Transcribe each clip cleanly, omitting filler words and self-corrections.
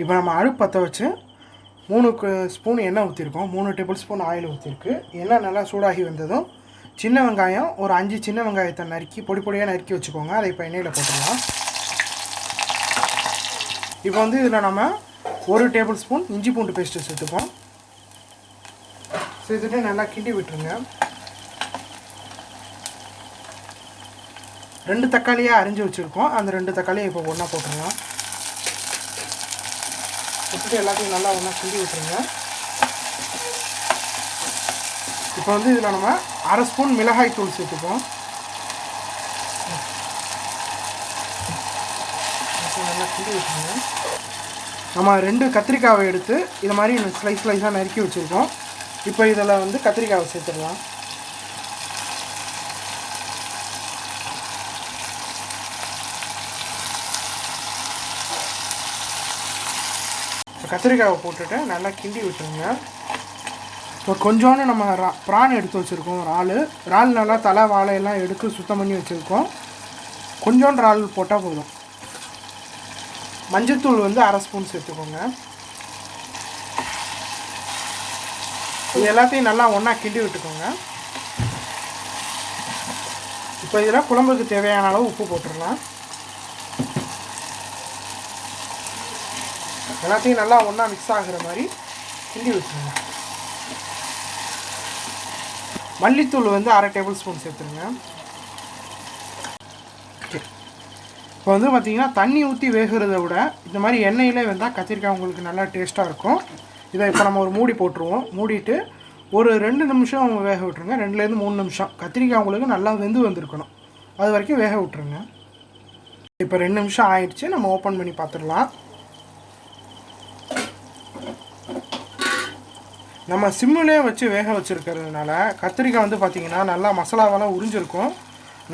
இப்போ நம்ம அடுப்பு பற்ற வச்சு 3 ஸ்பூன் எண்ணெய் ஊற்றிருக்கோம். 3 டேபிள் ஸ்பூன் ஆயில் ஊற்றிருக்கு. எண்ணெய் நல்லா சூடாகி வந்ததும் சின்ன வெங்காயம் ஒரு 5 சின்ன வெங்காயத்தை நறுக்கி பொடி பொடியாக நறுக்கி வச்சுக்கோங்க. அதை இப்போ எண்ணெயில் போட்டுடலாம். இப்போ வந்து இதில் நம்ம 1 டேபிள் ஸ்பூன் இஞ்சி பூண்டு பேஸ்ட்டு சேர்த்துப்போம். சேர்த்துட்டு நல்லா கிண்டி விட்டுருங்க. 2 தக்காளியாக அரிஞ்சு வச்சுருக்கோம். அந்த 2 தக்காளியை இப்போ ஒன்றா போட்டுருங்க. போட்டுட்டு எல்லாத்தையும் நல்லா ஒன்றா கிண்டி விட்டுருங்க. இப்போ வந்து இதில் நம்ம 1/2 ஸ்பூன் மிளகாய் தூள் சேர்த்துப்போம். நல்லா கிண்டி விட்டுருங்க. நம்ம 2 கத்திரிக்காவை எடுத்து இது மாதிரி ஸ்லைஸ் ஸ்லைஸாக நறுக்கி வச்சுருக்கோம். இப்போ இதில் வந்து கத்திரிக்காவை சேர்த்துடலாம். கத்திரிக்காவை போட்டுட்டு நல்லா கிண்டி விட்டுருங்க. இப்போ கொஞ்சோண்டு நம்ம ப்ரான் எடுத்து வச்சுருக்கோம். இறால் நல்லா தலை வாழையெல்லாம் எடுத்து சுத்தம் பண்ணி வச்சுருக்கோம். கொஞ்சோண்டு இறால் போட்டால் போதும். மஞ்சத்தூள் வந்து 1/2 ஸ்பூன் சேர்த்துக்கோங்க. இது எல்லாத்தையும் நல்லா ஒன்றா கிண்டி விட்டுக்கோங்க. இப்போ இதில் குழம்புக்கு தேவையான அளவு உப்பு போட்டுடலாம். எல்லாத்தையும் நல்லா ஒன்றா மிக்ஸ் ஆகிற மாதிரி கிண்டி விட்டுருங்க. மல்லித்தூள் வந்து 1/2 டேபிள் ஸ்பூன் சேர்த்துருங்க. ஓகே, இப்போ வந்து பார்த்திங்கன்னா தண்ணி ஊற்றி வேகிறத விட இந்த மாதிரி எண்ணெயிலே வந்தால் கத்திரிக்காய் உங்களுக்கு நல்லா டேஸ்ட்டாக இருக்கும். இதை இப்போ நம்ம ஒரு மூடி போட்டுருவோம். மூடிட்டு ஒரு 2 நிமிஷம் வேக விட்டுருங்க. 2லேருந்து 3 நிமிஷம். கத்திரிக்காய் உங்களுக்கு நல்லா வெந்து வந்திருக்கணும். அது வரைக்கும் வேக விட்டுருங்க. இப்போ 2 நிமிஷம் ஆயிடுச்சு. நம்ம ஓப்பன் பண்ணி பார்த்துடலாம். நம்ம சிம்மிலே வச்சு வேக வச்சுருக்கிறதுனால கத்திரிக்காய் வந்து பார்த்திங்கன்னா நல்லா மசாலாவெல்லாம் உறிஞ்சிருக்கும்.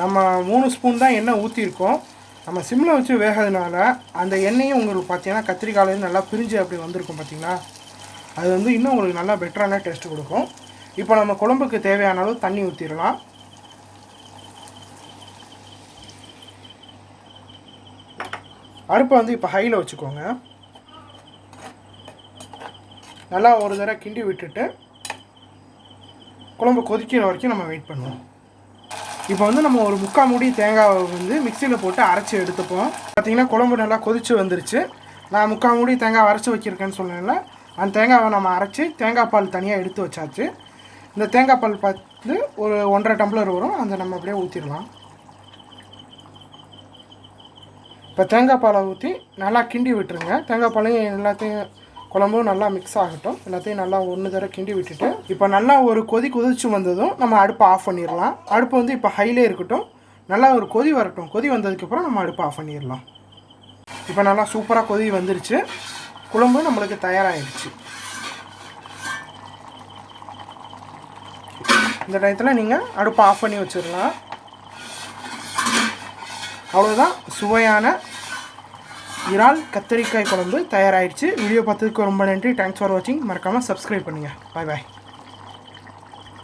நம்ம 3 ஸ்பூன் தான் எண்ணெய் ஊற்றிருக்கோம். நம்ம சிம்மில் வச்சு வேகிறதுனால அந்த எண்ணெயும் உங்களுக்கு பார்த்திங்கன்னா கத்திரிக்காயிலேருந்து நல்லா பிரிஞ்சு அப்படி வந்திருக்கும். பார்த்திங்களா, அது வந்து இன்னும் உங்களுக்கு நல்லா பெட்டரான டேஸ்ட்டு கொடுக்கும். இப்போ நம்ம குழம்புக்கு தேவையான அளவு தண்ணி ஊற்றிடலாம். அடுப்பை வந்து இப்போ ஹையில் வச்சுக்கோங்க. நல்லா ஒரு தடவை கிண்டி விட்டுட்டு குழம்பு கொதிக்கிற வரைக்கும் நம்ம வெயிட் பண்ணுவோம். இப்போ வந்து நம்ம ஒரு 3/4 மூடி தேங்காவை வந்து மிக்சியில் போட்டு அரைச்சி எடுத்துப்போம். பார்த்திங்கன்னா குழம்பு நல்லா கொதித்து வந்துருச்சு. நான் 3/4 மூடி தேங்காய் அரைச்சி வச்சுருக்கேன்னு சொன்னேன்ல, அந்த தேங்காவை நம்ம அரைச்சி தேங்காய் பால் தனியாக எடுத்து வச்சாச்சு. இந்த தேங்காய் பால் பார்த்து ஒரு 1.5 டம்ளர் வரும். அதை நம்ம அப்படியே ஊற்றிடலாம். இப்போ தேங்காய் பாலை ஊற்றி நல்லா கிண்டி விட்டுருங்க. தேங்காய் பாலையும் எல்லாத்தையும் குழம்பும் நல்லா மிக்ஸ் ஆகட்டும். எல்லாத்தையும் நல்லா ஒன்று தடவை கிண்டி விட்டுட்டு இப்போ நல்லா ஒரு கொதிச்சு வந்ததும் நம்ம அடுப்பை ஆஃப் பண்ணிடலாம். அடுப்பு வந்து இப்போ ஹைலே இருக்கட்டும். நல்லா ஒரு கொதி வரட்டும். கொதி வந்ததுக்கப்புறம் நம்ம அடுப்பை ஆஃப் பண்ணிடலாம். இப்போ நல்லா சூப்பராக கொதி வந்துருச்சு. குழம்பு நம்மளுக்கு தயாராகிடுச்சு. இந்த டயத்தில் நீங்கள் அடுப்பை ஆஃப் பண்ணி வச்சிடலாம். அவ்வளோதான், சுவையான இறால் கத்திரிக்காய் குழம்பு தயாராகிடுச்சு. வீடியோ பார்த்ததுக்கு ரொம்ப நன்றி. தேங்க்ஸ் ஃபார் வாட்சிங். மறக்காமல் சப்ஸ்கிரைப் பண்ணுங்கள். பாய் பாய்.